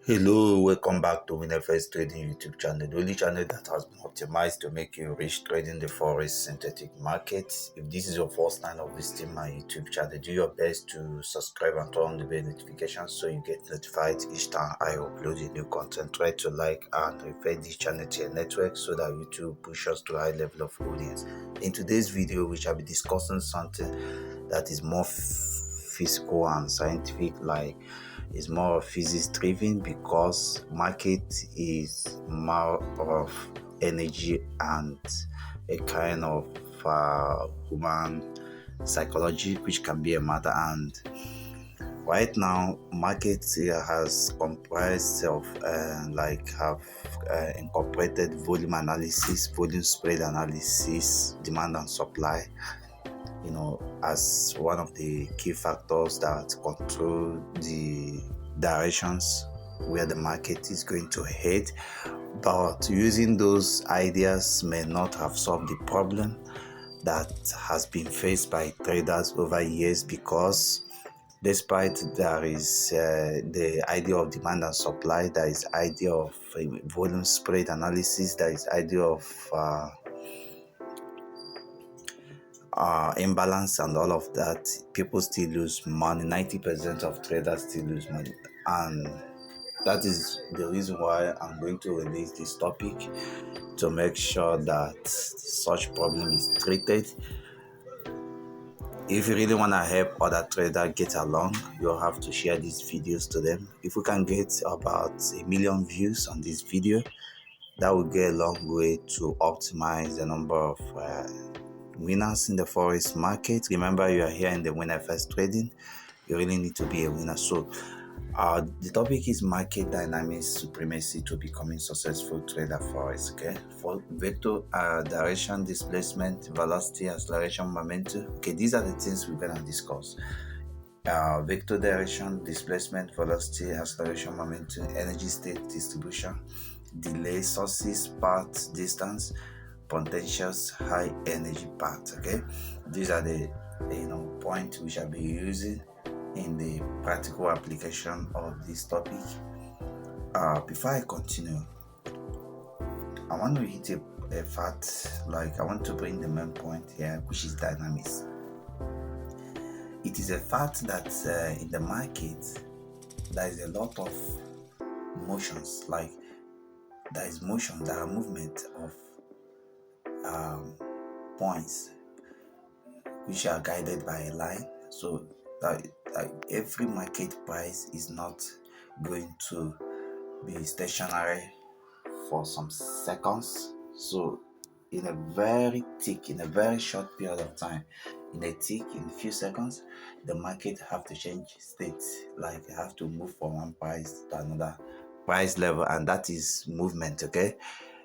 Hello, welcome back to WINFXTRADING YouTube channel, the only channel that has been optimized to make you rich trading the Forex synthetic markets. If this is your first time of visiting my YouTube channel, do your best to subscribe and turn on the bell notifications so you get notified each time I upload a new content. Try to like and refer this channel to your network so that YouTube pushes to a high level of audience. In today's video, we shall be discussing something that is more physical and scientific, like it's more physics driven, because market is more of energy and a kind of human psychology, which can be a matter. And right now market has comprised of incorporated volume analysis, volume spread analysis, demand and supply, as one of the key factors that control the directions where the market is going to head. But using those ideas may not have solved the problem that has been faced by traders over years, because despite there is the idea of demand and supply, there is idea of volume spread analysis, there is idea of imbalance and all of that, people still lose money. 90% of traders still lose money, and that is the reason why I'm going to release this topic, to make sure that such problem is treated. If you really want to help other traders get along, you'll have to share these videos to them. If we can get about 1 million views on this video, that will go a long way to optimize the number of winners in the Forex market. Remember, you are here in the WINFXTRADING. You really need to be a winner. So the topic is market dynamics supremacy to becoming successful trader Forex. Okay, for vector, direction, displacement, velocity, acceleration, momentum. Okay, these are the things we're gonna discuss. Vector direction, displacement, velocity, acceleration, momentum, energy state distribution, delay, sources, path, distance, potentials, high energy path. Okay, these are the points we shall be using in the practical application of this topic. Before I continue, I want to hit a fact. I want to bring the main point here, which is dynamics. It is a fact that in the market there is a lot of motions. There is motion, there are movement of points which are guided by a line. So every market price is not going to be stationary for some seconds. So in a very short period of time, in a few seconds, the market have to change states. Like you have to move from one price to another price level, and that is movement. Okay,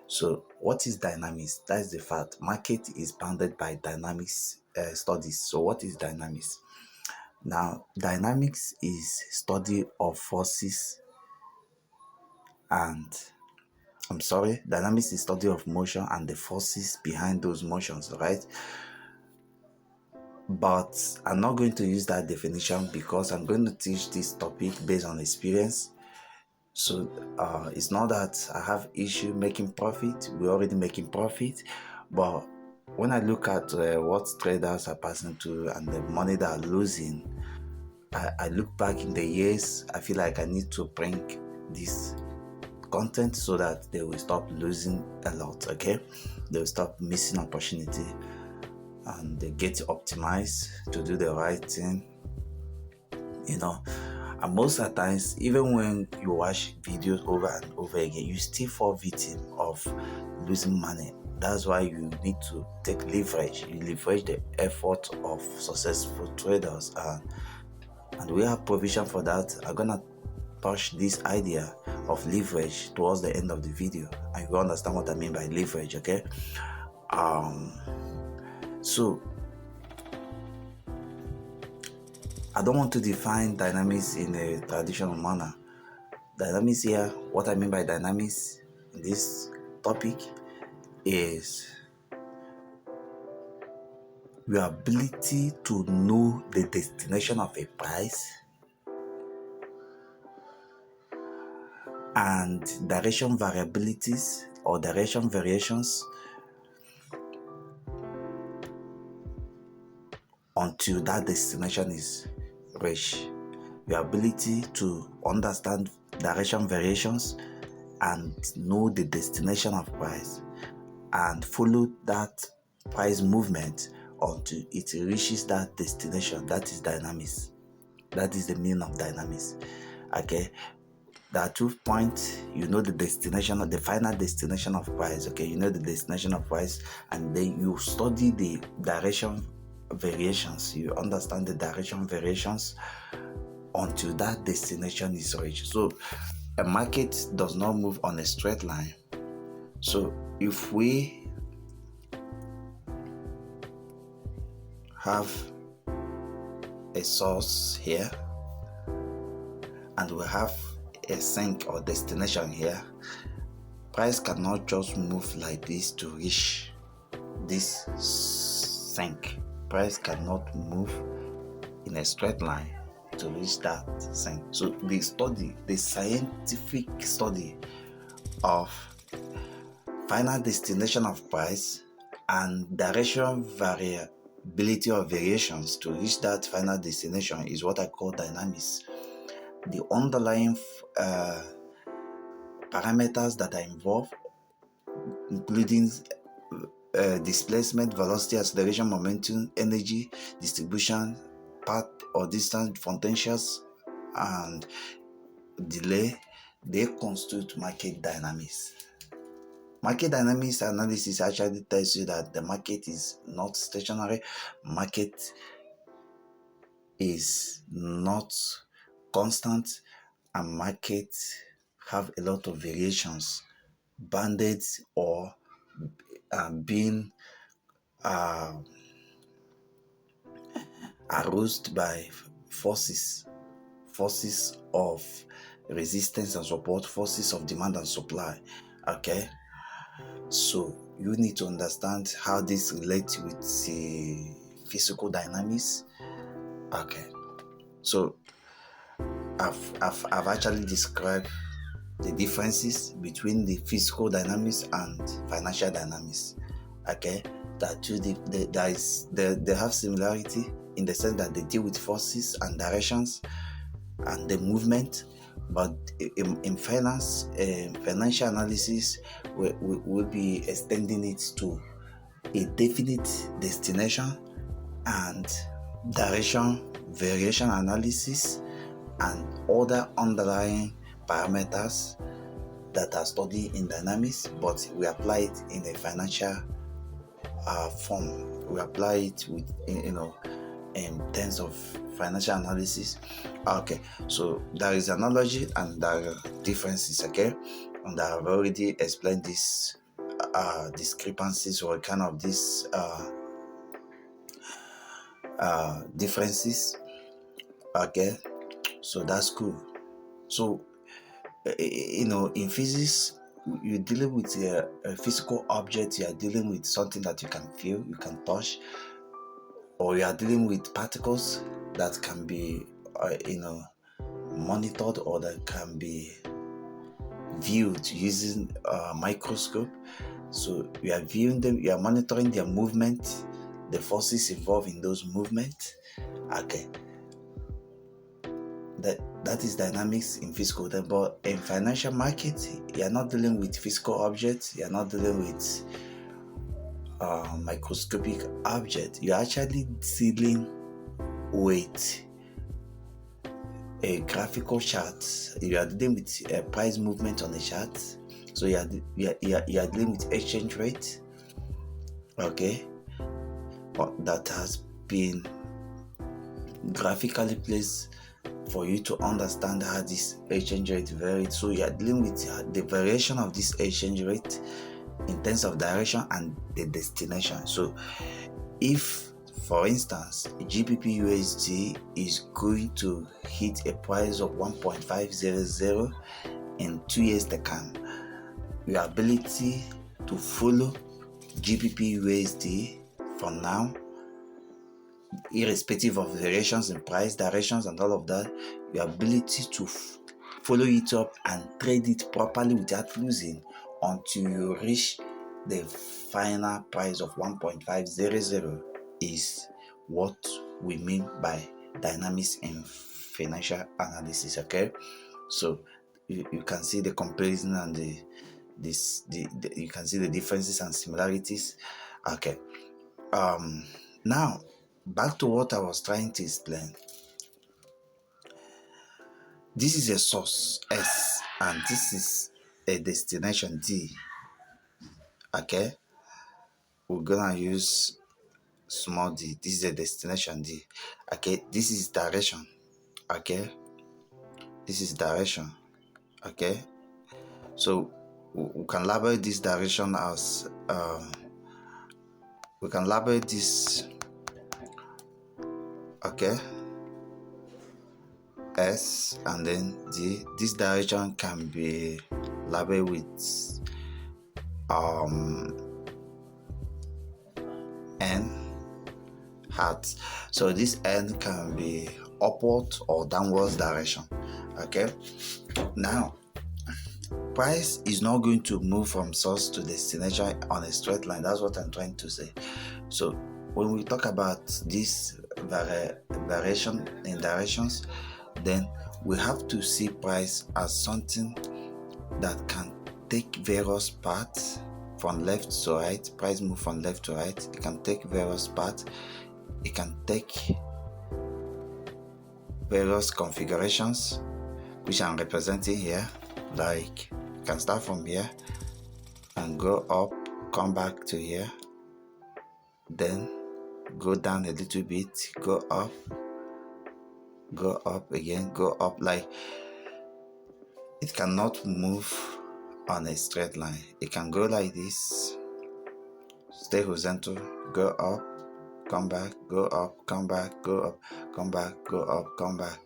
so what is dynamics? That is the fact. Market is bounded by dynamics studies. So what is dynamics? Now, dynamics is study of forces dynamics is study of motion and the forces behind those motions, right? But I'm not going to use that definition, because I'm going to teach this topic based on experience. So it's not that I have issue making profit. We're already making profit, but when I look at what traders are passing through and the money they are losing, I look back in the years. I feel like I need to bring this content so that they will stop losing a lot. Okay, they will stop missing opportunity, and they get optimized to do the right thing. And most of the times, even when you watch videos over and over again, you still fall victim of losing money. That's why you need to take leverage. You leverage the effort of successful traders, and we have provision for that. I'm gonna touch this idea of leverage towards the end of the video, and you will understand what I mean by leverage. Okay, so I don't want to define dynamics in a traditional manner. Dynamics here, what I mean by dynamics in this topic is your ability to know the destination of a price and direction variabilities or direction variations until that destination is reached. Your ability to understand direction variations and know the destination of price and follow that price movement until it reaches that destination. That is dynamics. That is the meaning of dynamics. Okay, there are 2 points. You know the destination, the final destination of price. Okay, you know the destination of price, and then you study the direction variations. You understand the direction variations until that destination is reached. So a market does not move on a straight line. So if we have a source here and we have a sink or destination here, price cannot just move like this to reach this sink. Price cannot move in a straight line to reach that sink. So the scientific study of final destination of price and direction variability or variations to reach that final destination is what I call dynamics. The underlying parameters that are involved, including displacement, velocity, acceleration, momentum, energy, distribution, path or distance, potentials, and delay, they constitute market dynamics. Market dynamics analysis actually tells you that the market is not stationary, market is not constant, and markets have a lot of variations, banded or being aroused by forces of resistance and support, forces of demand and supply. Okay, so you need to understand how this relates with physical dynamics. Okay, so I've actually described the differences between the physical dynamics and financial dynamics. Okay, that two they have similarity in the sense that they deal with forces and directions and the movement, but in financial analysis we'll be extending it to a definite destination and direction variation analysis and other underlying parameters that are studied in dynamics, but we apply it in a financial form. We apply it with in terms of financial analysis. Okay, so there is analogy and there are differences. Okay, and I have already explained these discrepancies or kind of these differences. Okay, so that's cool. So in physics, you're dealing with a physical object. You are dealing with something that you can feel, you can touch, or you are dealing with particles that can be monitored or that can be viewed using a microscope. So you are viewing them, you are monitoring their movement, the forces involved in those movements. Okay, that is dynamics in physical. But in financial market, you are not dealing with physical objects, you are not dealing with microscopic object. You're actually dealing with a graphical chart. You are dealing with a price movement on the chart. So you are dealing with exchange rate. Okay, but that has been graphically placed for you to understand how this exchange rate varies. So you are dealing with the variation of this exchange rate in terms of direction and the destination. So if, for instance, GBP/USD is going to hit a price of 1.500 in 2 years to come, your ability to follow GBP/USD from now, irrespective of variations in price, directions and all of that, your ability to follow it up and trade it properly without losing until you reach the final price of 1.500 is what we mean by dynamics in financial analysis. Okay, so you can see the comparison and you can see the differences and similarities. Okay, now back to what I was trying to explain. This is a source S and this is a destination D. Okay, we're gonna use small d. This is a destination D. Okay, this is direction. Okay, this is direction. Okay, so we can label this direction as we can label this, okay, S, and then D. This direction can be labeled with N hat. So this N can be upward or downwards direction. Okay, now price is not going to move from source to destination on a straight line. That's what I'm trying to say. So when we talk about this variation in directions, then we have to see price as something that can take various paths from left to right. Price move from left to right. It can take various paths. It can take various configurations, which I'm representing here. Like, you can start from here and go up, come back to here, then go down a little bit, go up again, go up. Like, it cannot move on a straight line. It can go like this, stay horizontal, go up, come back, go up, come back, go up, come back, go up, come back,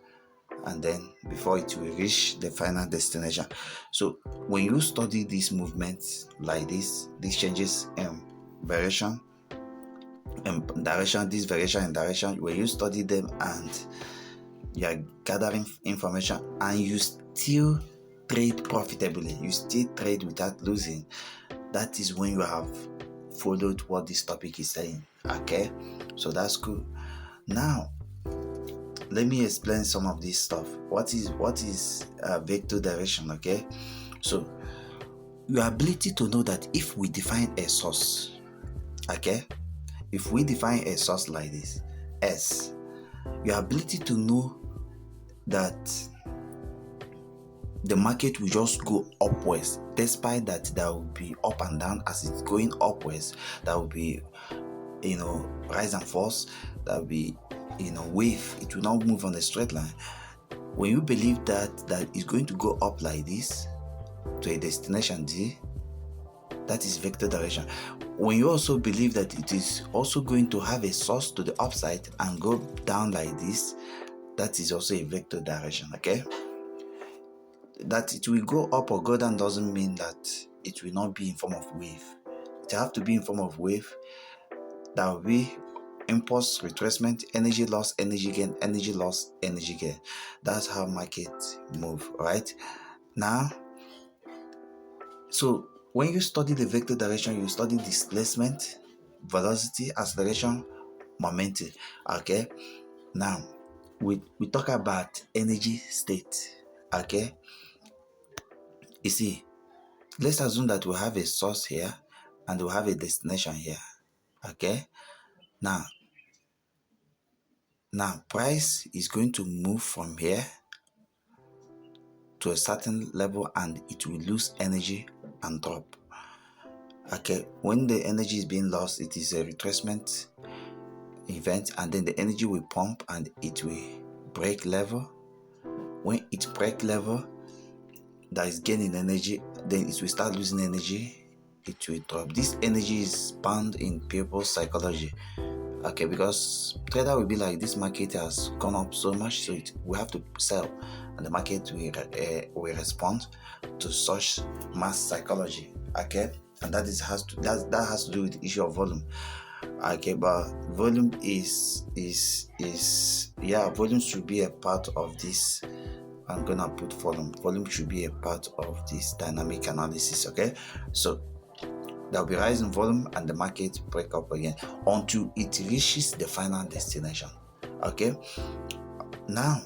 and then before it will reach the final destination. So when you study these movements like this, these changes in variation and direction, this variation in direction, when you study them and you are gathering information and you still trade profitably, you still trade without losing, that is when you have followed what this topic is saying. Okay, so that's cool. Now let me explain some of this stuff. What is vector direction? Okay, so your ability to know that if we define a source, okay, if we define a source like this, S, your ability to know that the market will just go upwards, despite that there will be up and down. As it's going upwards, there will be, rise and falls, there will be, wave. It will not move on a straight line. When you believe that it's going to go up like this to a destination D, that is vector direction. When you also believe that it is also going to have a source to the upside and go down like this, that is also a vector direction. Okay, that it will go up or go down doesn't mean that it will not be in form of wave. It have to be in form of wave. That will be impulse, retracement, energy loss, energy gain, energy loss, energy gain. That's how market move, right? Now, so when you study the vector direction, you study displacement, velocity, acceleration, momentum. Okay, now we talk about energy state. Okay, you see, let's assume that we have a source here and we have a destination here. Okay, now price is going to move from here to a certain level and it will lose energy and drop. Okay, when the energy is being lost, it is a retracement event, and then the energy will pump and it will break level. When it break level, that is gaining energy, then it will start losing energy, it will drop. This energy is bound in people's psychology. Okay, because trader will be like, this market has gone up so much, so we have to sell, and the market will respond to such mass psychology. Okay, and that has to do with the issue of volume. Okay, but volume volume should be a part of this I'm gonna put volume. Volume should be a part of this dynamic analysis. Okay, so there'll be rise in volume and the market break up again until it reaches the final destination. Okay, now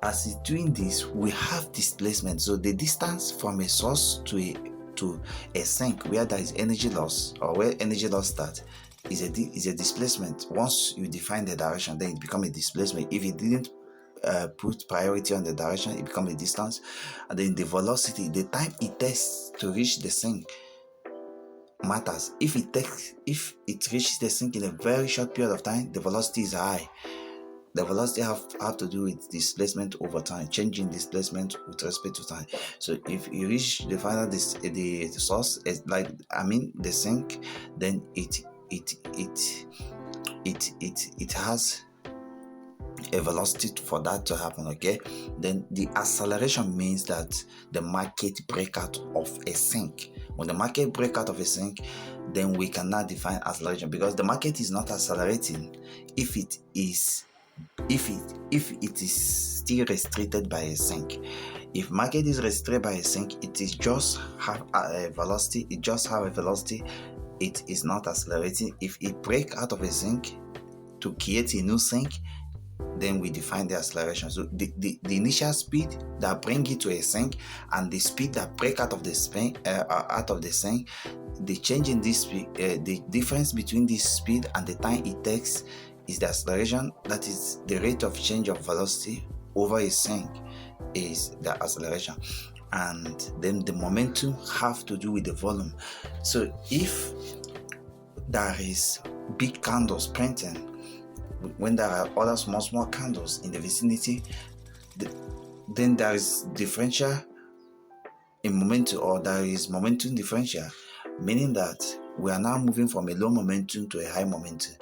as it's doing this, we have displacement. So the distance from a source to a sink where there is energy loss, or where energy loss starts, is a displacement. Once you define the direction, then it becomes a displacement. If you didn't put priority on the direction, it becomes a distance. And then the velocity, the time it takes to reach the sink, matters. If it reaches the sink in a very short period of time, the velocity is high. The velocity have to do with displacement over time, changing displacement with respect to time. So if you reach the final the source, the sink, then it has a velocity for that to happen. Okay, then the acceleration means that the market breakout of a sink. When the market break out of a sink, then we cannot define acceleration, because the market is not accelerating if it is still restricted by a sink. If market is restricted by a sink, it is just have a velocity. It just have a velocity. It is not accelerating. If it break out of a sink to create a new sink, then we define the acceleration. So the initial speed that bring it to a sink and the speed that break out of the sink, the change in this speed, the difference between this speed and the time it takes is the acceleration. That is the rate of change of velocity over a sink is the acceleration. And then the momentum have to do with the volume. So if there is big candles printing, when there are other small candles in the vicinity, then there is differential in momentum, or there is momentum differential, meaning that we are now moving from a low momentum to a high momentum.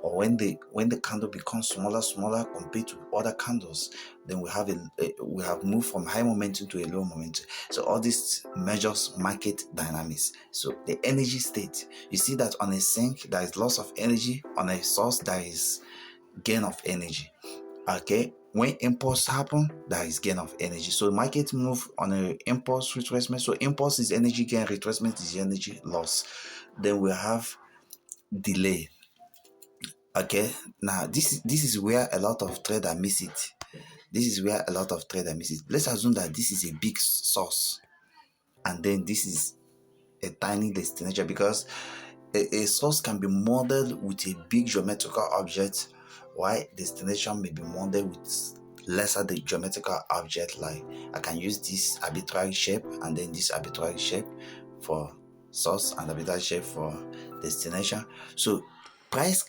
Or when the candle becomes smaller compared to other candles, then we have moved from high momentum to a low momentum. So all this measures market dynamics. So the energy state, you see that on a sink there is loss of energy, on a source there is gain of energy. Okay, when impulse happen, there is gain of energy. So market move on a impulse retracement. So impulse is energy gain, retracement is energy loss. Then we have delay. Okay, now this is where a lot of traders miss it. Let's assume that this is a big source and then this is a tiny destination, because a source can be modeled with a big geometrical object, while destination may be modeled with lesser the geometrical object. Like I can use this arbitrary shape and then this arbitrary shape for source and arbitrary shape for destination. So price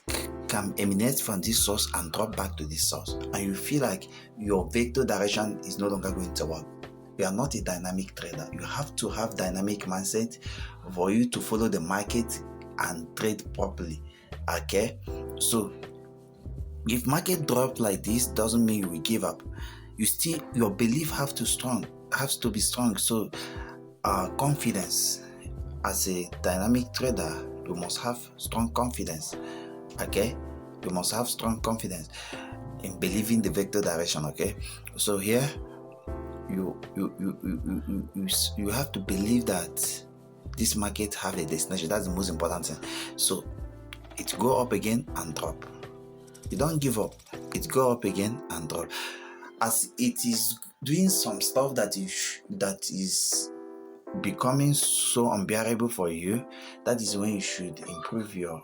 can emanate from this source and drop back to this source, and you feel like your vector direction is no longer going to work. You are not a dynamic trader. You have to have dynamic mindset for you to follow the market and trade properly. Okay, so if market drop like this, doesn't mean you will give up. Your belief has to be strong. So confidence, as a dynamic trader, you must have strong confidence. Okay, you must have strong confidence in believing the vector direction. Okay, so here you have to believe that this market have a destination. That's the most important thing. So it go up again and drop. You don't give up. It go up again and drop. As it is doing some stuff that is becoming so unbearable for you, that is when you should improve your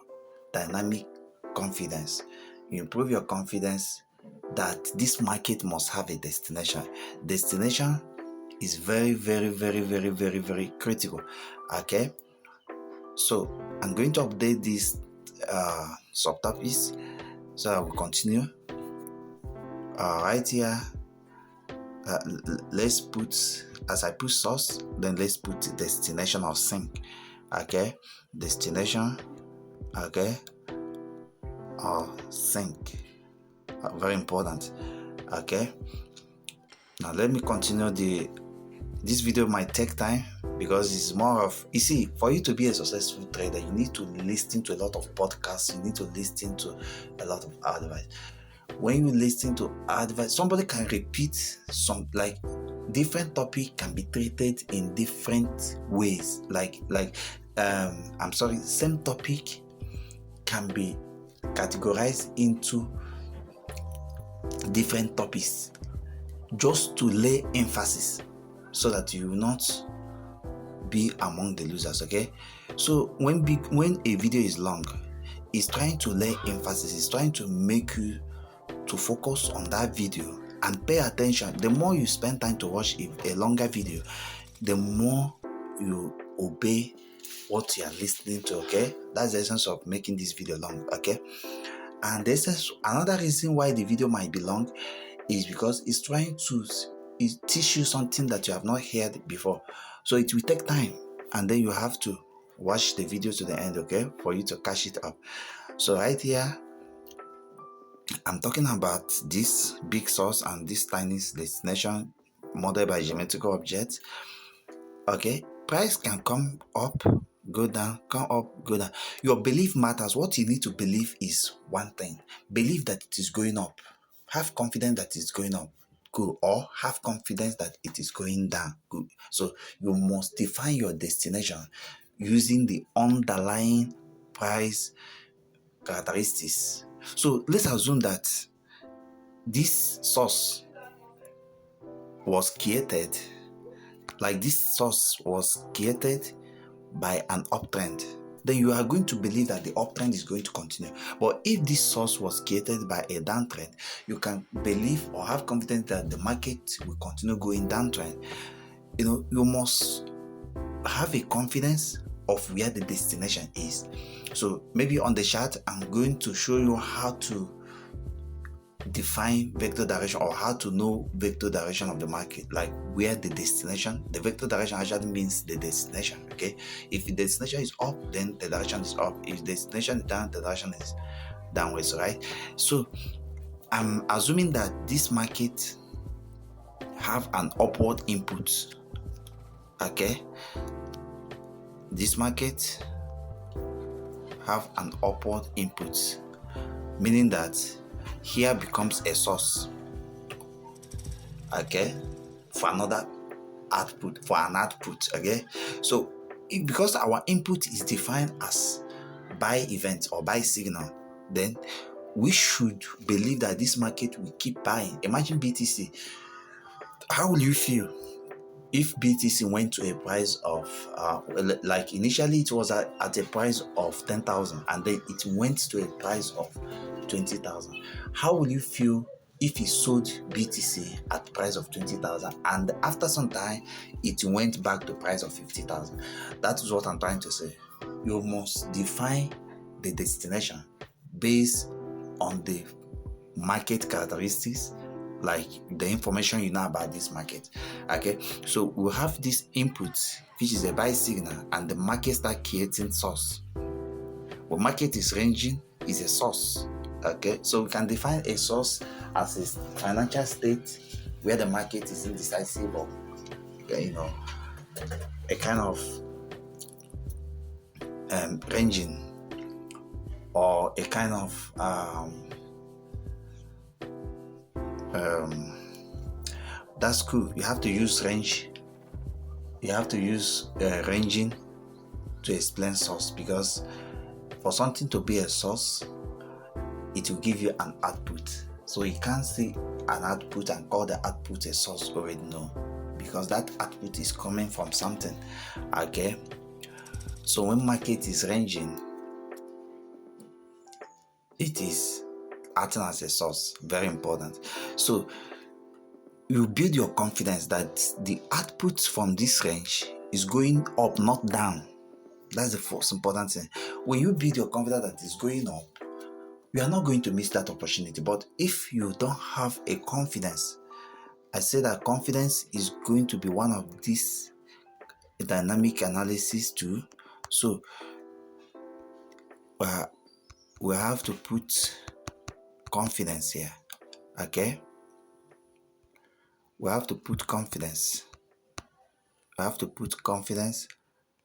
dynamic confidence. You improve your confidence that this market must have a destination. Destination is very, very, very, very, very, very critical. Okay, so I'm going to update these subtopics, so I will continue. Right here, let's put, as I put source, then let's put destination or sink. Okay, destination, okay, or sink. Very important. Okay, now let me continue. This video might take time because it's more of, you see, for you to be a successful trader, you need to listen to a lot of podcasts, you need to listen to a lot of advice. when you listen to advice, somebody can repeat some, like different topic can be treated in different ways. Same topic can be categorized into different topics just to lay emphasis so that you will not be among the losers. Okay, so when a video is long, it's trying to lay emphasis, it's trying to make you to focus on that video and pay attention. The more you spend time to watch a longer video, the more you obey what you are listening to. Okay, that's the essence of making this video long. Okay, and another reason why the video might be long is because it's trying to teach you something that you have not heard before. So it will take time, and then you have to watch the video to the end, okay, for you to catch it up. So right here, I'm talking about this big source and this tiny destination modeled by geometrical objects. Okay, price can come up, go down, come up, go down. Your belief matters. What you need to believe is one thing. Believe that it is going up. Have confidence that it's going up. Good. Or have confidence that it is going down. Good. So you must define your destination using the underlying price characteristics. So let's assume that this source was created, by an uptrend. Then you are going to believe that the uptrend is going to continue. But if this source was created by a downtrend, you can believe or have confidence that the market will continue going downtrend. You must have a confidence of where the destination is. So maybe on the chart, I'm going to show you how to define vector direction, or how to know vector direction of the market, like where the vector direction actually means the destination. Okay, if the destination is up, then the direction is up. If the destination is down, the direction is downwards, right? So I'm assuming that this market have an upward input. Okay, this market have an upward input, meaning that here becomes a source, okay, for another output, okay. So because our input is defined as buy event or buy signal, then we should believe that this market will keep buying. Imagine BTC. How will you feel if BTC went to a price of like initially it was at a price of 10,000 and then it went to a price of 20,000? How will you feel if you sold BTC at the price of 20,000 and after some time it went back to the price of 50,000? That is what I'm trying to say. You must define the destination based on the market characteristics, like the information you know about this market. Okay, so we'll have this input, which is a buy signal, and the market start creating source. When market is ranging, is a source. Okay, so we can define a source as a financial state where the market is indecisive, or a kind of ranging, or a kind of that's cool. You have to use range. You have to use ranging to explain source, because for something to be a source, it will give you an output. So you can't see an output and call the output a source already. No, because that output is coming from something. Okay, so when market is ranging, it is acting as a source. Very important. So you build your confidence that the output from this range is going up, not down. That's the first important thing. When you build your confidence that it's going up, you are not going to miss that opportunity. But if you don't have a confidence, I say that confidence is going to be one of these dynamic analysis too. So we have to put confidence here. Okay, we have to put confidence. We have to put confidence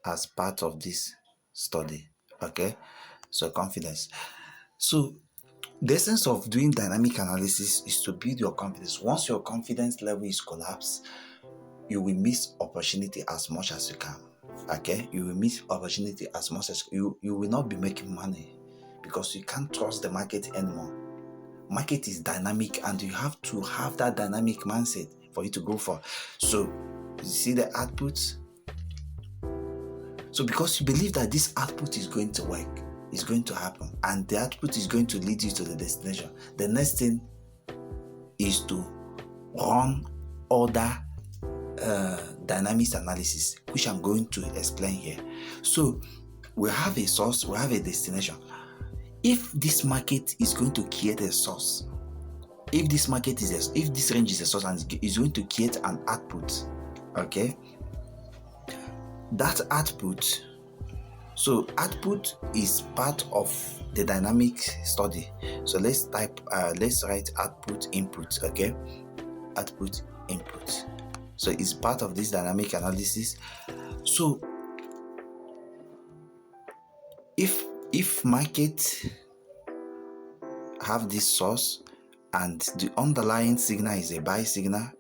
as part of this study. Okay, so confidence. So The essence of doing dynamic analysis is to build your confidence. Once your confidence level is collapsed, you will miss opportunity as much as you can. Okay, you will miss opportunity as much as you will not be making money because you can't trust the market anymore. Market is dynamic and you have to have that dynamic mindset for you to go for. So you see the output. So because you believe that this output is going to work, it's going to happen, and the output is going to lead you to the destination, the next thing is to run other dynamics analysis, which I'm going to explain here. So we have a source, we have a destination. If this market is going to create a source, if this market is if this range is a source and is going to create an output, okay, that output, so output is part of the dynamic study. So let's write output input, okay, output input. So it's part of this dynamic analysis. So if market have this source and the underlying signal is a buy signal,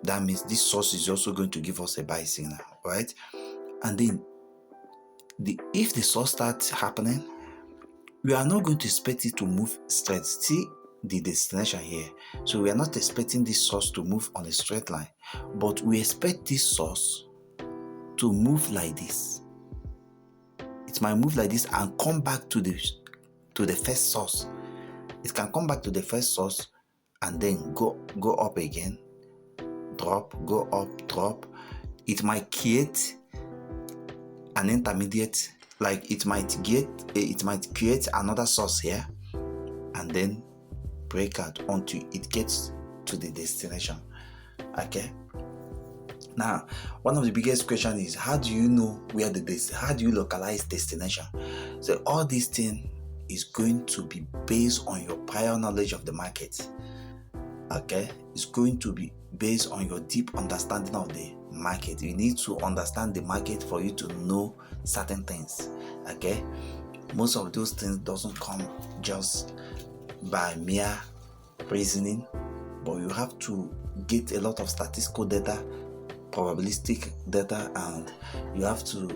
that means this source is also going to give us a buy signal, right? And then if the source starts happening, we are not going to expect it to move straight. See the destination here. So we are not expecting this source to move on a straight line, but we expect this source to move like this. It might move like this and come back to the first source. It can come back to the first source and then go up again, drop, go up, drop. It might create an intermediate, like it might create another source here and then break out until it gets to the destination. Okay, now one of the biggest questions is, how do you know where how do you localize destination? So all these things is going to be based on your prior knowledge of the market. Okay, it's going to be based on your deep understanding of the market. You need to understand the market for you to know certain things. Okay, most of those things doesn't come just by mere reasoning, but you have to get a lot of statistical data, probabilistic data, and you have to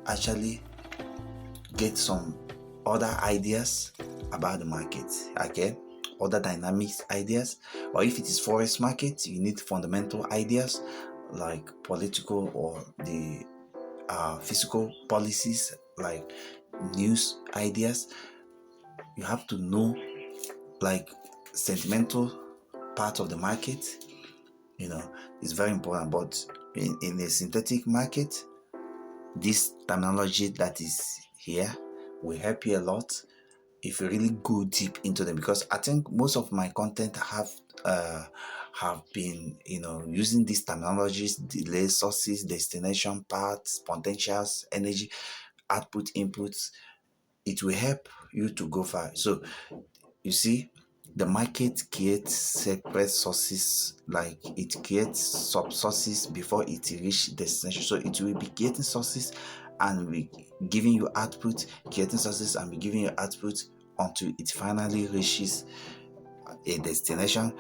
actually get some other ideas about the market. Okay, other dynamics ideas. Or if it is forex market, you need fundamental ideas like political or the physical policies, like news ideas. You have to know like sentimental part of the market. You know, it's very important. But in a synthetic market, this terminology that is here will help you a lot if you really go deep into them, because I think most of my content have been, using these terminologies: delay, sources, destination, paths, potentials, energy, output, inputs. It will help you to go far. So you see, the market creates separate sources, like it creates sub-sources before it reaches destination. So it will be creating sources and be giving you output, creating sources and be giving you output until it finally reaches a destination.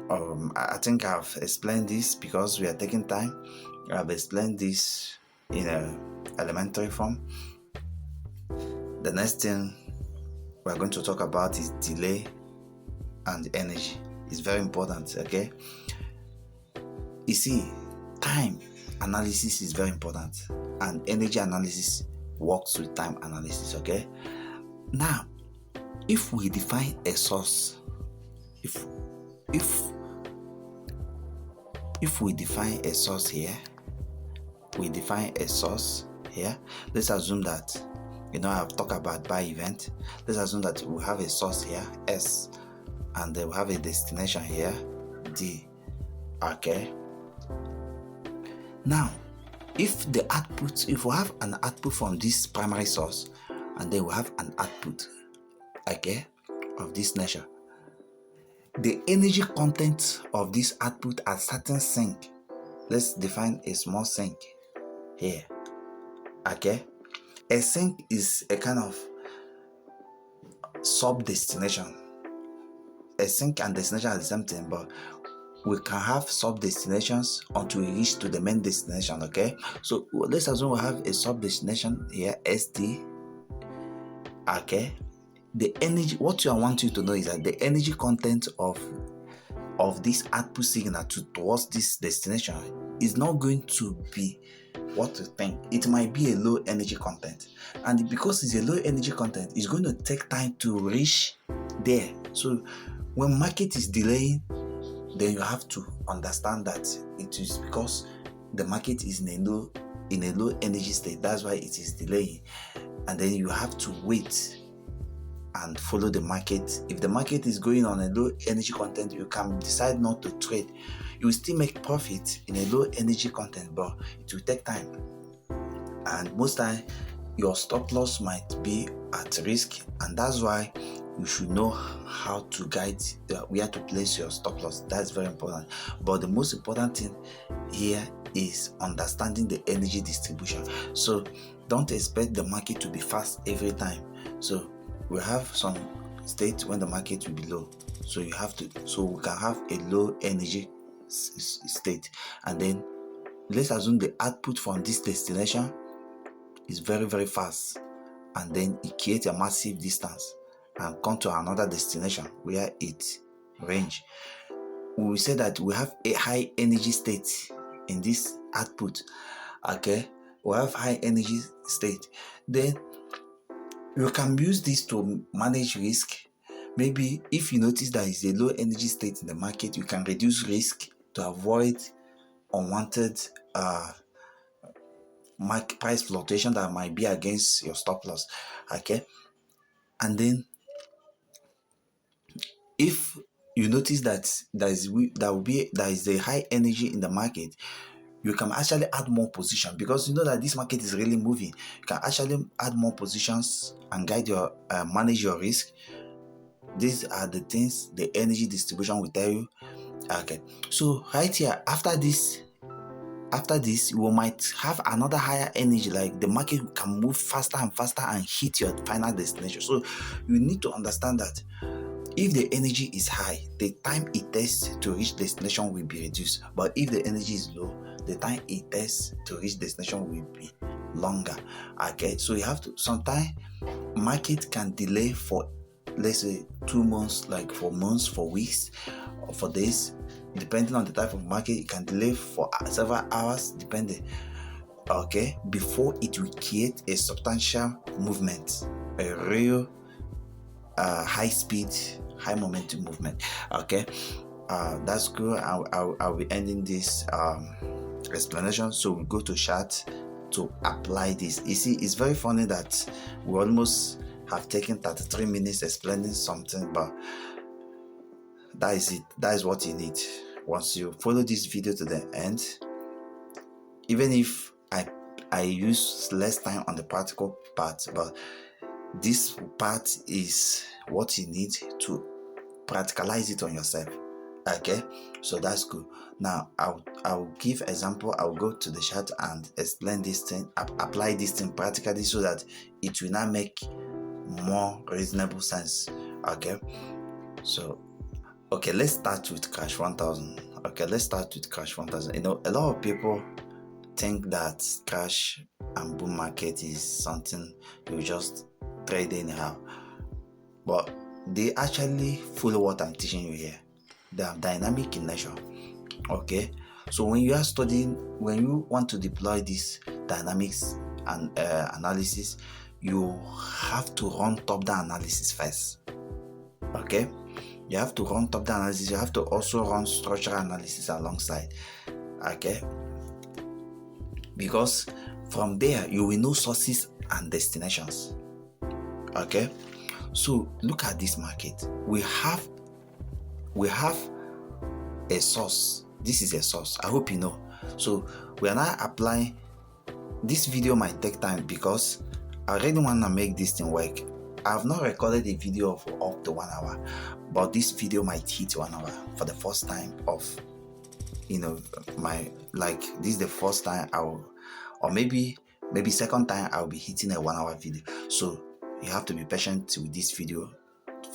I think I've explained this because we are taking time. I've explained this in a elementary form. The next thing we're going to talk about is delay and energy. It's very important. Okay, you see, time analysis is very important, and energy analysis works with time analysis. Okay, now if we define a source, if we define a source here, let's assume that, I've talked about buy event. Let's assume that we have a source here, S, and then we have a destination here, D. Okay, now if we have an output from this primary source, and then we have an output, okay, of this nature, the energy content of this output at certain sink, let's define a small sink here. Okay, a sink is a kind of sub-destination. A sink and destination are the same thing, but we can have sub-destinations until we reach to the main destination, okay? So let's assume we have a sub-destination here, SD, okay? The energy, what I want you to know is that the energy content of this output signal towards this destination is not going to be what you think. It might be a low energy content, and because it's a low energy content, it's going to take time to reach there. So when market is delaying, then you have to understand that it is because the market is in a low energy state. That's why it is delaying, and then you have to wait and follow the market. If the market is going on a low energy content, you can decide not to trade. You will still make profit in a low energy content, but it will take time, and most time your stop loss might be at risk, and that's why you should know how to guide where to place your stop loss. That's very important. But the most important thing here is understanding the energy distribution. So don't expect the market to be fast every time. So we have some states when the market will be low, so you have to, so we can have a low energy state, and then let's assume the output from this destination is very, very fast, and then it creates a massive distance and come to another destination where it range. We will say that we have a high energy state in this output, okay? We have high energy state. Then you can use this to manage risk. Maybe if you notice that it's a low energy state in the market, you can reduce risk to avoid unwanted market price fluctuation that might be against your stop loss, okay? And then if you notice that there is a high energy in the market, you can actually add more position, because you know that this market is really moving. You can actually add more positions and guide your manage your risk. These are the things the energy distribution will tell you, okay? So right here, after this you might have another higher energy, like the market can move faster and faster and hit your final destination. So you need to understand that if the energy is high, the time it takes to reach destination will be reduced. But if the energy is low, the time it takes to reach destination will be longer, okay? So you have to, sometimes market can delay for, let's say, 2 months, like for months, for weeks, or for days, depending on the type of market. It can delay for several hours, depending, okay, before it will create a substantial movement, a real high speed, high momentum movement, okay? That's good. I'll be ending this explanation. So we go to chart to apply this. You see, it's very funny that we almost have taken 33 minutes explaining something, but that is it. That is what you need. Once you follow this video to the end, even if I use less time on the practical part, but this part is what you need to practicalize it on yourself, okay? So that's good. Now I'll give example. I'll go to the chart and explain this thing, apply this thing practically, so that it will now make more reasonable sense, okay? So okay, let's start with Crash 1000. Okay, let's start with Crash 1000. You know, a lot of people think that crash and boom market is something you just trade anyhow, but they actually follow what I'm teaching you here. They are dynamic in nature, okay? So when you are studying, when you want to deploy this dynamics and analysis, you have to run top-down analysis first, okay? You have to run top-down analysis. You have to also run structural analysis alongside, okay? Because from there you will know sources and destinations, okay? So look at this market. We have a source. This is a source. I hope you know. So we are now applying. This video might take time because I really want to make this thing work. I have not recorded a video for up to 1 hour, but this video might hit 1 hour for the first time of, you know, this is the first time or maybe second time I'll be hitting a 1 hour video. So you have to be patient with this video.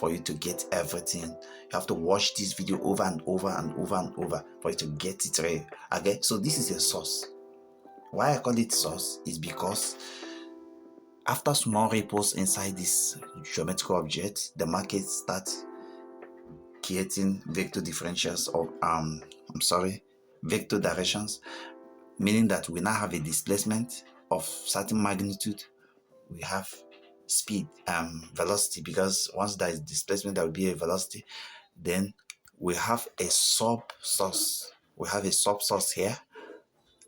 for you to get everything. You have to watch this video over and over and over and over for you to get it right. Okay, so this is a source. Why I call it source is because after small ripples inside this geometrical object, the market starts creating vector differentials or vector directions, meaning that we now have a displacement of certain magnitude. We have speed, velocity, because once there is displacement, there will be a velocity. Then we have a sub source. We have a sub source here.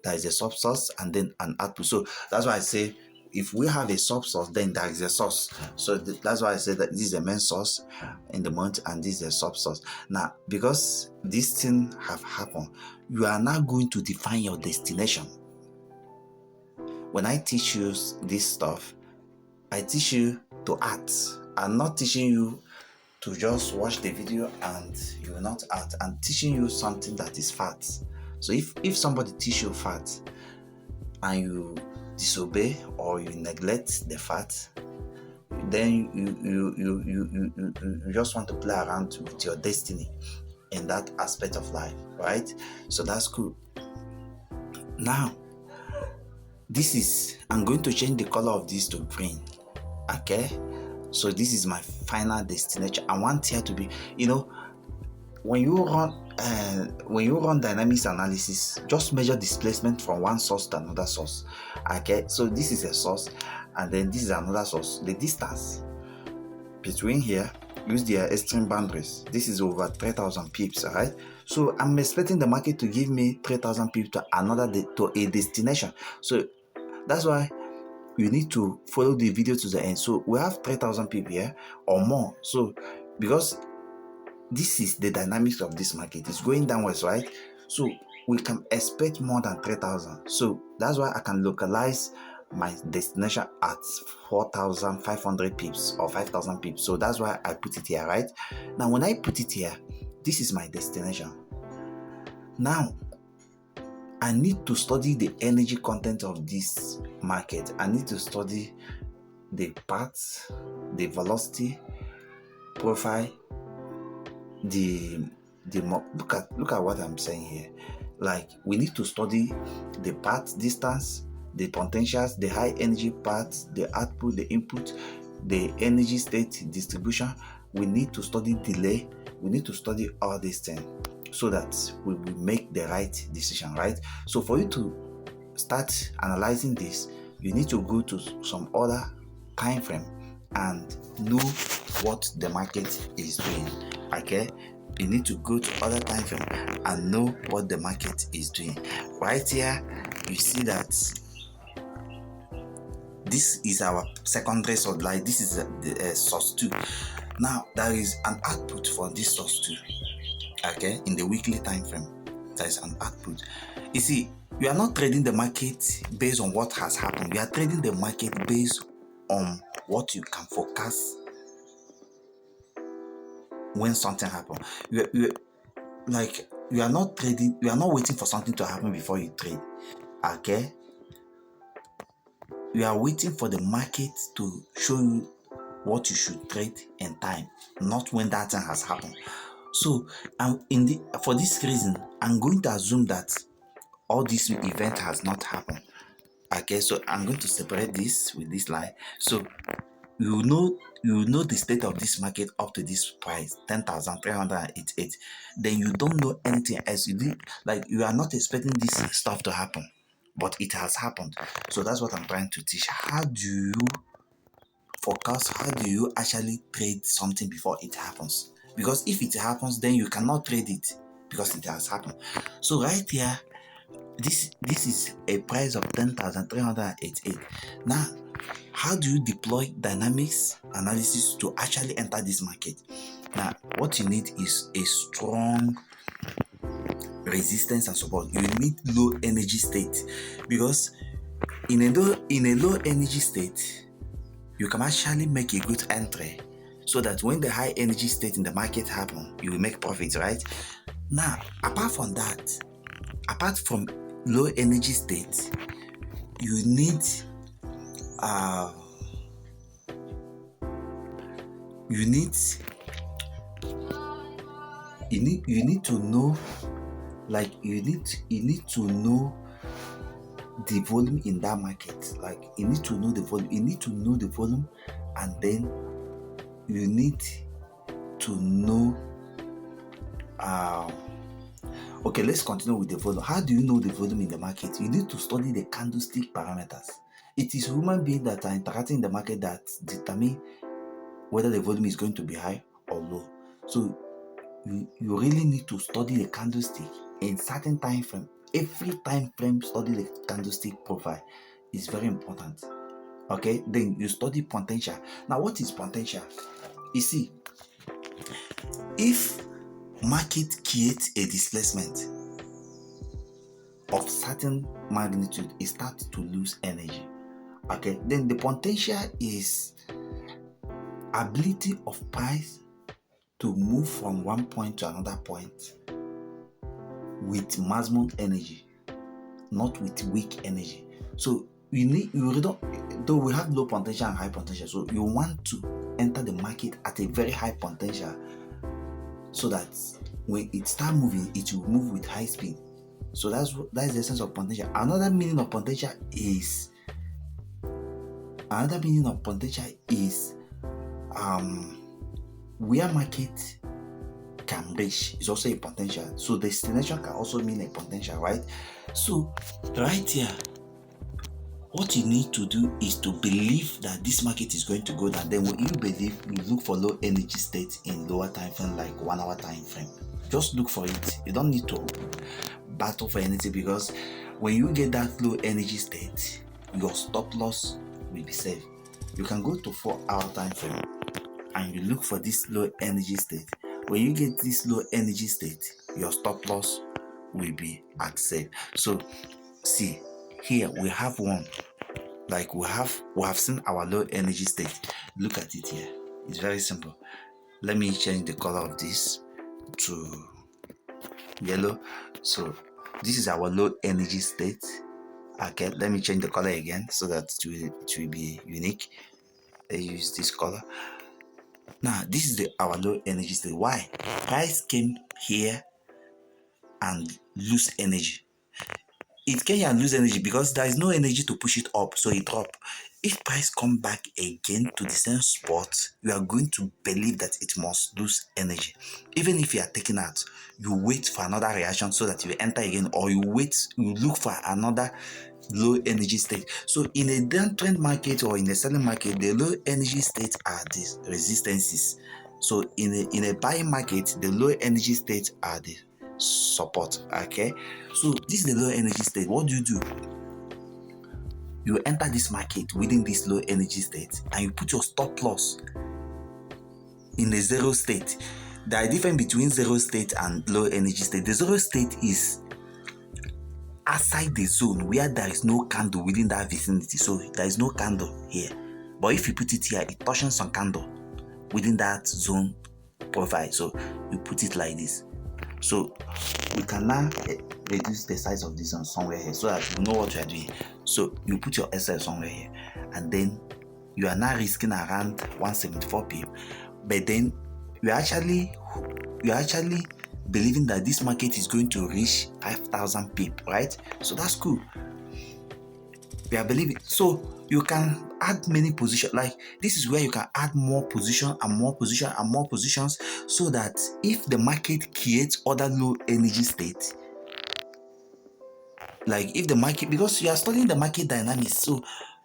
There is a sub source and then an output. So that's why I say if we have a sub source, then there is a source. So that's why I say that this is a main source in the month and this is a sub source. Now, because this thing have happened, you are now going to define your destination. When I teach you this stuff, I teach you to act. I'm not teaching you to just watch the video and you will not act. I'm teaching you something that is fact. So if somebody teach you fact and you disobey or you neglect the fact, then you just want to play around with your destiny in that aspect of life, right? So that's cool. Now, I'm going to change the color of this to green. Okay, so this is my final destination. I want here to be, when you run dynamics analysis, just measure displacement from one source to another source. Okay, so this is a source and then this is another source. The distance between here, use the extreme boundaries. This is over 3,000 pips. All right, so I'm expecting the market to give me 3,000 pips to a destination. So that's why you need to follow the video to the end. So we have 3,000 people here or more. So because this is the dynamics of this market, it's going downwards, right? So we can expect more than 3,000. So that's why I can localize my destination at 4,500 pips or 5,000 pips. So that's why I put it here, right? Now when I put it here, this is my destination. Now I need to study the energy content of this market. I need to study the path, the velocity profile, look at what I'm saying here. Like we need to study the path, distance, the potentials, the high energy path, the output, the input, the energy state distribution. We need to study delay. We need to study all these things so that we will make the right decision, right? So for you to start analyzing this, you need to go to some other time frame and know what the market is doing. Okay, you need to go to other time frame and know what the market is doing. Right here, you see that this is our secondary source. Like this is the source 2. Now there is an output for this source 2. Okay, in the weekly time frame, there is an output. You see, you are not trading the market based on what has happened. You are trading the market based on what you can forecast when something happens. You are not trading. You are not waiting for something to happen before you trade. Okay, you are waiting for the market to show you what you should trade in time, not when that thing has happened. So for this reason, I'm going to assume that all this event has not happened. Okay, so I'm going to separate this with this line. So you know the state of this market up to this price, 10,388. Then you don't know anything else. You are not expecting this stuff to happen, but it has happened. So that's what I'm trying to teach. How do you forecast? How do you actually trade something before it happens? Because if it happens, then you cannot trade it because it has happened. So right here, this is a price of 10,388. Now, how do you deploy dynamics analysis to actually enter this market? Now, what you need is a strong resistance and support. You need low energy state, because in a low energy state, you can actually make a good entry, so that when the high energy state in the market happen, you will make profits, right? Now, apart from low energy state, you need you need to know, like you need to know the volume in that market. Like you need to know the volume. You need to know the volume, and then you need to know. Okay, let's continue with the volume. How do you know the volume in the market? You need to study the candlestick parameters. It is human beings that are interacting in the market that determine whether the volume is going to be high or low. So you really need to study the candlestick in certain time frame. Every time frame, study the candlestick profile. Is very important. Okay, then you study potential. Now, what is potential? You see, if market creates a displacement of certain magnitude, it starts to lose energy. Okay, then the potential is ability of price to move from one point to another point with maximum energy, not with weak energy. So you don't, though we have low potential and high potential, so you want to enter the market at a very high potential so that when it starts moving, it will move with high speed. So that's the essence of potential. Another meaning of potential is where market can reach is also a potential. So destination can also mean a potential, right? So right here, what you need to do is to believe that this market is going to go down. Then when you believe, you look for low energy state in lower time frame, like 1 hour time frame. Just look for it. You don't need to battle for anything, because when you get that low energy state, your stop loss will be safe. You can go to 4 hour time frame and you look for this low energy state. When you get this low energy state, your stop loss will be at safe. So see, here we have one. Like we have seen our low energy state. Look at it here. It's very simple. Let me change the color of this to yellow. So this is our low energy state. Okay, let me change the color again so that it will be unique. I use this color. Now this is our low energy state. Why? Price came here and lose energy. It came here and lose energy because there is no energy to push it up, so it dropped. If price come back again to the same spot, you are going to believe that it must lose energy. Even if you are taking out, you wait for another reaction so that you enter again, or you look for another low energy state. So in a downtrend market or in a selling market, the low energy states are the resistances. So in a buying market, the low energy states are the support. Okay, so this is the low energy state. What do? You enter this market within this low energy state and you put your stop loss in the zero state. There are difference between zero state and low energy state. The zero state is outside the zone where there is no candle within that vicinity. So there is no candle here, but if you put it here, it touches some candle within that zone profile. So you put it like this. So we can now reduce the size of this one somewhere here so that you know what you are doing. So you put your SL somewhere here, and then you are now risking around 174 pip. But then you are actually believing that this market is going to reach 5,000 pip, right? So that's cool. We are believing. So you can add many positions. Like this is where you can add more position and more position and more positions, so that if the market creates other low energy states, like if the market, because you are studying the market dynamics, so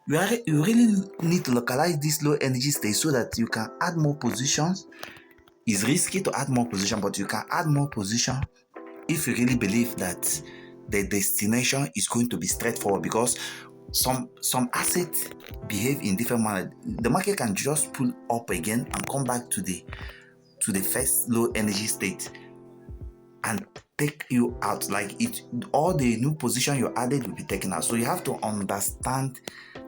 you really need to localize this low energy state so that you can add more positions. It's risky to add more position, but you can add more position if you really believe that the destination is going to be straightforward, because some assets behave in different manner. The market can just pull up again and come back to the first low energy state and take you out. Like it, all the new position you added will be taken out. So you have to understand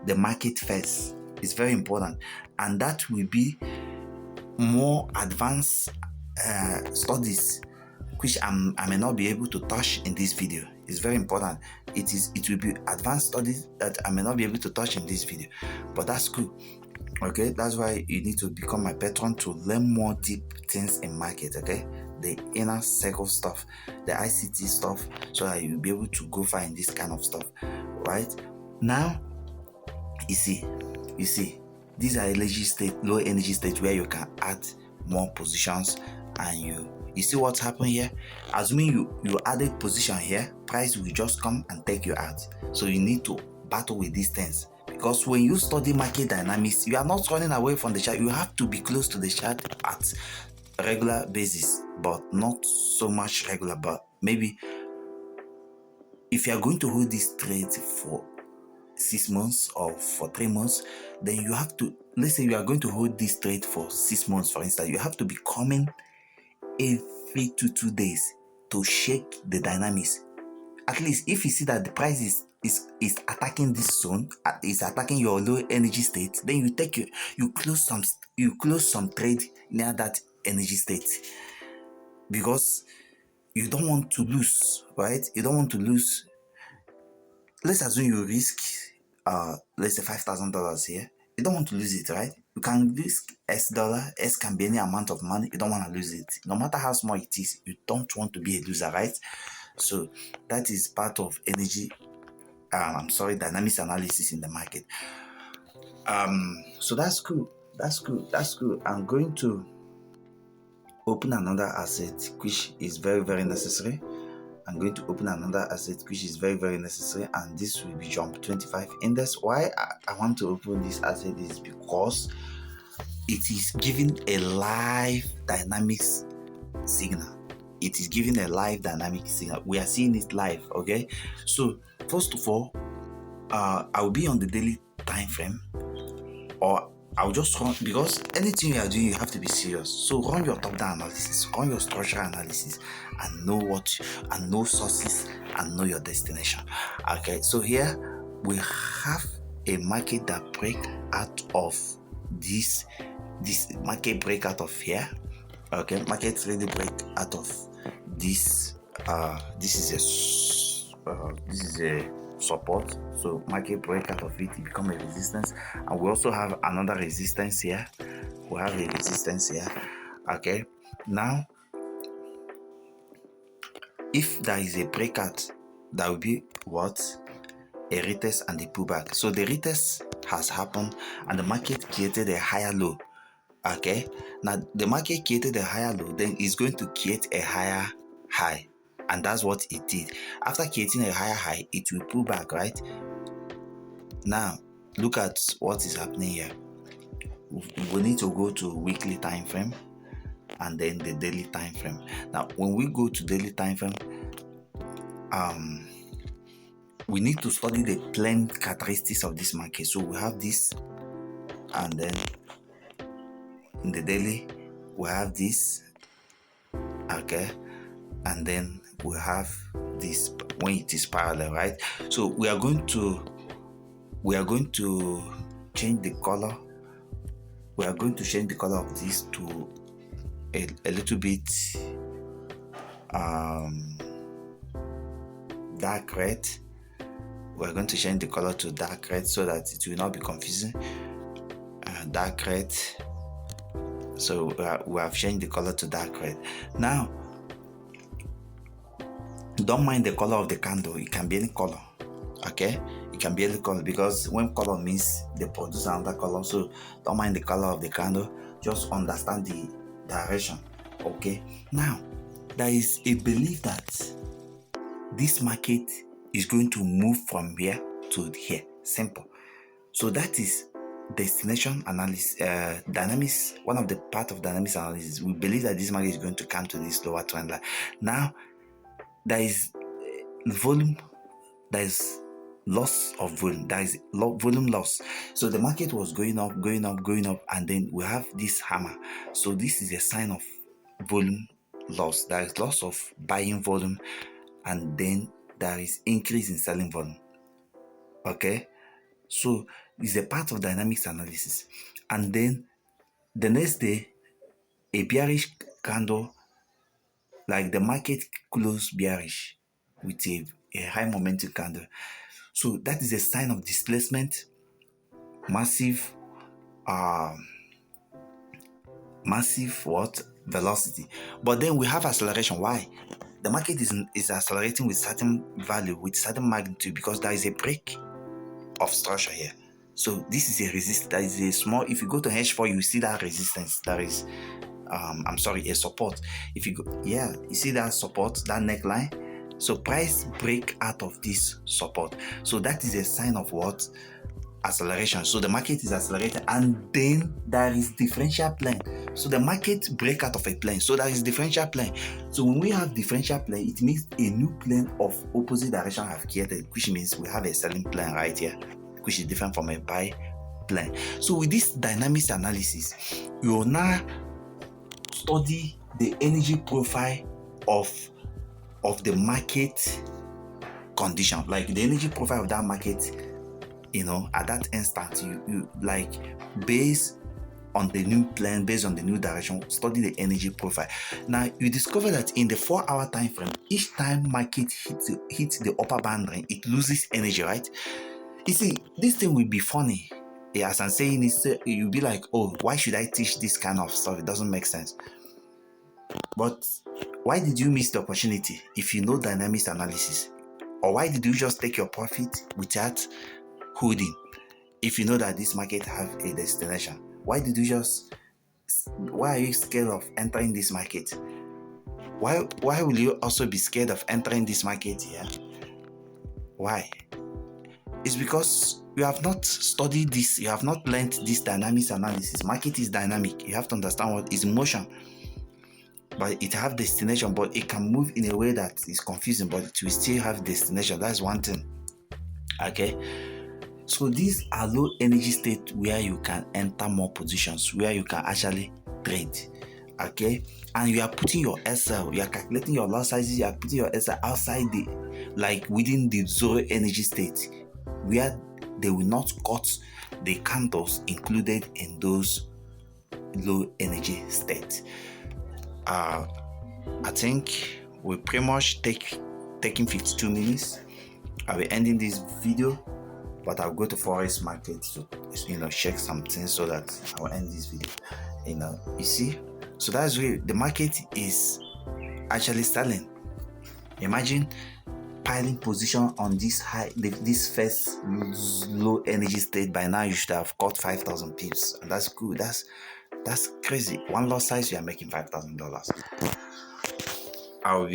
the market first. It's very important, and that will be more advanced studies, which I may not be able to touch in this video. It's very important. It will be advanced studies that I may not be able to touch in this video, but that's cool. Okay, that's why you need to become my patron to learn more deep things in market. Okay, the inner circle stuff, the ICT stuff, so that you'll be able to go far in this kind of stuff, right? Now, you see, these are energy state, low energy state where you can add more positions, and you see what's happening here. Assuming you added position here, price will just come and take you out. So you need to battle with these things, because when you study market dynamics, you are not running away from the chart. You have to be close to the chart at regular basis, but not so much regular. But maybe if you are going to hold this trade for 6 months or for 3 months, then you have to, let's say you are going to hold this trade for 6 months, for instance, you have to be coming every 2 days to shake the dynamics. At least if you see that the price is attacking this zone, is attacking your low energy state, then you close some trade near that energy state, because you don't want to lose, right? You don't want to lose. Let's assume you risk let's say $5,000 here. You don't want to lose it, right? You can risk $S. S can be any amount of money. You don't want to lose it. No matter how small it is, you don't want to be a loser, right? So that is part of dynamics analysis in the market. So that's cool. I'm going to open another asset which is very, very necessary. I'm going to open another asset which is very, very necessary, and this will be 𝑗UMP25 index. Why I want to open this asset is because it is giving a live dynamics signal. It is giving a live dynamic signal. We are seeing it live, okay? So first of all, I will be on the daily time frame, or I'll just run, because anything you are doing, you have to be serious. So run your top-down analysis, run your structural analysis, and know sources, and know your destination. Okay, so here we have a market that break out of this market break out of here. Okay, market really break out of this. This is a support. So market break out of it become a resistance, and we also have another resistance here. We have a resistance here. Okay, now if there is a breakout, that will be what? A retest and a pullback. So the retest has happened and the market created a higher low. Okay, now the market created a higher low, then it's going to create a higher high, and that's what it did. After creating a higher high, it will pull back, right? Now look at what is happening here. We need to go to weekly time frame and then the daily time frame. Now when we go to daily time frame, we need to study the plain characteristics of this market. So we have this, and then in the daily we have this, okay, and then we have this when it is parallel, right? So we are going to change the color. We are going to change the color of this to a little bit dark red. We're going to change the color to dark red so that it will not be confusing. Dark red. So we have changed the color to dark red. Now don't mind the color of the candle. It can be any color, okay? It can be any color, because when color means they produce another color. So don't mind the color of the candle, just understand the direction, okay? Now there is a belief that this market is going to move from here to here. Simple. So that is destination analysis, dynamics. One of the part of dynamics analysis, we believe that this market is going to come to this lower trend line. Now there is volume, there is loss of volume, there is volume loss. So the market was going up, and then we have this hammer. So this is a sign of volume loss. There is loss of buying volume, and then there is increase in selling volume. Okay, so it's a part of dynamics analysis. And then the next day, a bearish candle, like the market closed bearish with a high momentum candle. So that is a sign of displacement, massive velocity. But then we have acceleration. Why? The market is accelerating with certain value, with certain magnitude, because there is a break of structure here. So this is a resistance. There is a small, if you go to H4, you see that resistance. There is a support. If you go, yeah, you see that support, that neckline. So price break out of this support. So that is a sign of what? Acceleration. So the market is accelerating, and then there is differential plane. So the market break out of a plane. So there is differential plane. So when we have differential plane, it means a new plane of opposite direction have created, which means we have a selling plane right here, which is different from a buy plane. So with this dynamics analysis, you will now study the energy profile of the market condition, like the energy profile of that market, at that instant. You like, based on the new plan, based on the new direction, study the energy profile. Now you discover that in the 4-hour time frame, each time market hits the upper boundary, it loses energy, right? You see, this thing will be funny. Yeah, as I'm saying, you'll be like, oh, why should I teach this kind of stuff? It doesn't make sense. But why did you miss the opportunity if you know dynamics analysis? Or why did you just take your profit without holding if you know that this market have a destination? Why are you scared of entering this market? Why will you also be scared of entering this market here? Why? It's because you have not studied this, you have not learned this dynamics analysis. Market is dynamic. You have to understand what is motion. But it have destination, but it can move in a way that is confusing, but it will still have destination. That's one thing. Okay. So these are low energy state where you can enter more positions, where you can actually trade. Okay. And you are putting your SL, you are calculating your lot sizes, you are putting your SL outside within the zero energy state, where they will not cut the candles included in those low energy states. I think we pretty much taking 52 minutes. I'll be ending this video, but I'll go to Forex market to check something so that I'll end this video. You see, so that's where the market is actually selling. Imagine piling position on this first low energy state. By now you should have got 5,000 pips, and that's good. That's crazy. One lot size, you are making $5,000. I'll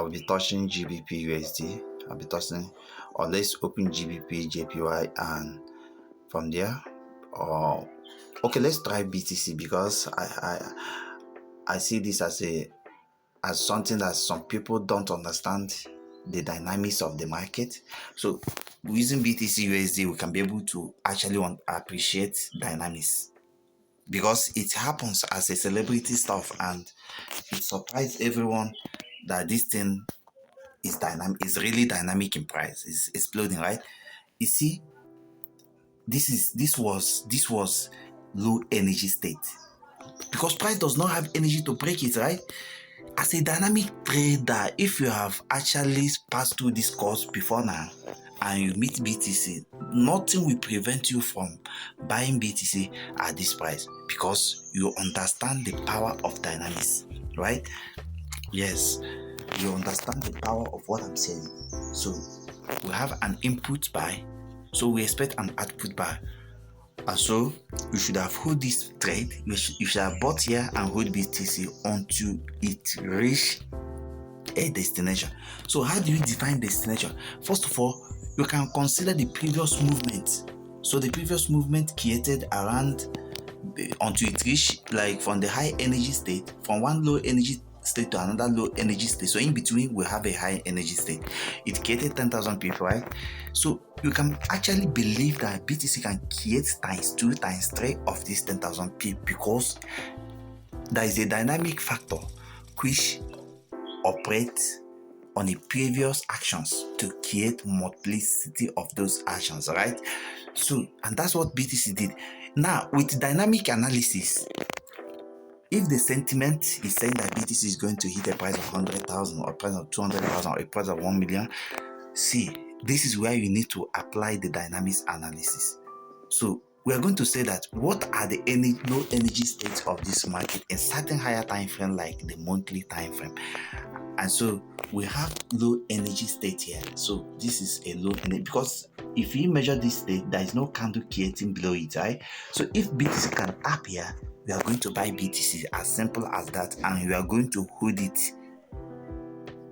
be touching GBP USD. I'll be touching, or let's open GBP JPY, and from there, okay, let's try BTC, because I see this as something that some people don't understand the dynamics of the market. So using BTC USD, we can be able to actually appreciate dynamics, because it happens as a celebrity stuff, and it surprised everyone that this thing is dynamic, is really dynamic in price, is exploding, right? You see, this was low energy state, because price does not have energy to break it, right? As a dynamic trader, if you have actually passed through this course before now and you meet BTC, nothing will prevent you from buying BTC at this price, because you understand the power of dynamics, right? Yes, you understand the power of what I'm saying. So we have an input buy, so we expect an output buy. And so you should have hold this trade. You should have bought here and hold BTC until it reach a destination. So how do you define destination? First of all, you can consider the previous movement. So the previous movement created around until it reach, like, from the high energy state, from one low energy state to another low energy state. So in between we have a high energy state. It created 10,000 people, right? So you can actually believe that BTC can create times 2 times 3 of this 10,000 people, because there is a dynamic factor which operates on the previous actions to create multiplicity of those actions, right? So, and that's what BTC did. Now with dynamic analysis, if the sentiment is saying that BTC is going to hit a price of 100,000 or a price of 200,000 or a price of 1 million, see, this is where you need to apply the dynamics analysis. So we are going to say that what are the low energy states of this market in certain higher time frame like the monthly time frame. And so we have low energy state here. So this is a low energy, because if you measure this state, there is no candle creating below it, right? So if BTC can appear, we are going to buy BTC, as simple as that, and we are going to hold it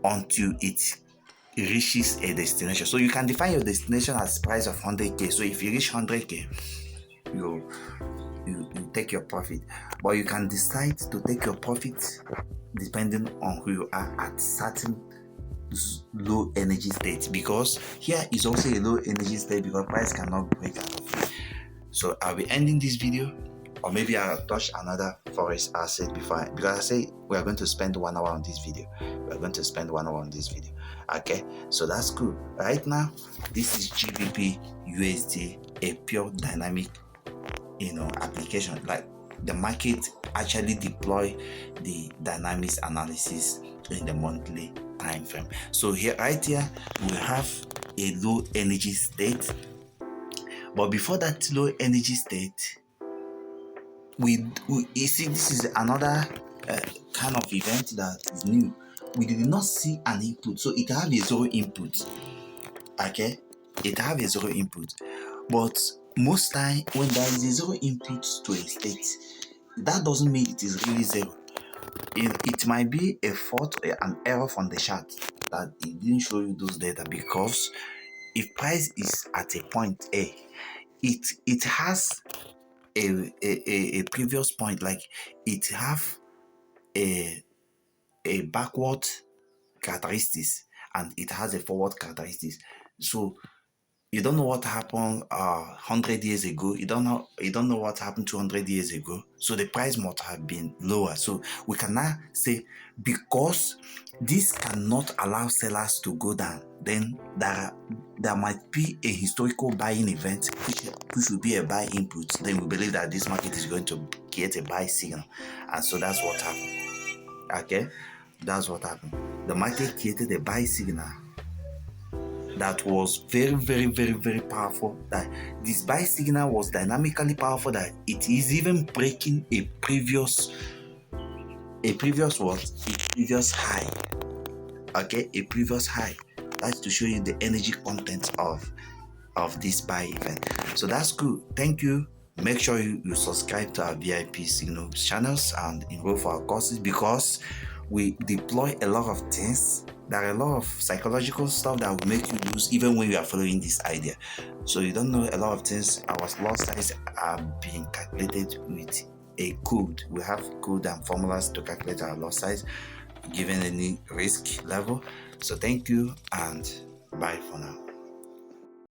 until it reaches a destination. So you can define your destination as price of 100k. So if you reach 100k, you take your profit, but you can decide to take your profit depending on who you are at certain low energy state, because here is also a low energy state because price cannot break out of it. So I'll be ending this video, or maybe I'll touch another forex asset before, because I say we are going to spend 1 hour on this video. We're going to spend 1 hour on this video. Okay, so that's cool. Right now, this is GBP USD, a pure dynamic application. Like the market actually deploy the dynamics analysis in the monthly time frame. So here, right here, we have a low energy state. But before that low energy state, you see, this is another kind of event that is new. We did not see an input, so it have a zero input. Okay, it have a zero input, but most time when there is a zero input to a state, that doesn't mean it is really zero. It might be a fault or an error from the chart that it didn't show you those data, because if price is at a point A, it has a previous point, like it have a backward characteristics and it has a forward characteristics. So you don't know what happened 100 years ago. You don't know what happened 200 years ago. So the price must have been lower. So we can now say, because this cannot allow sellers to go down, then there might be a historical buying event which will be a buy input. Then we believe that this market is going to get a buy signal. And so that's what happened. Okay, that's what happened. The market created a buy signal that was very, very, very, very powerful. That this buy signal was dynamically powerful, that it is even breaking a previous high. Okay, a previous high. That's to show you the energy content of this buy event. So that's cool. Thank you. Make sure you subscribe to our VIP signal channels and enroll for our courses, because we deploy a lot of things. There are a lot of psychological stuff that will make you lose even when you are following this idea. So you don't know a lot of things. Our lot size are being calculated with a code. We have code and formulas to calculate our lot size given any risk level. So thank you and bye for now.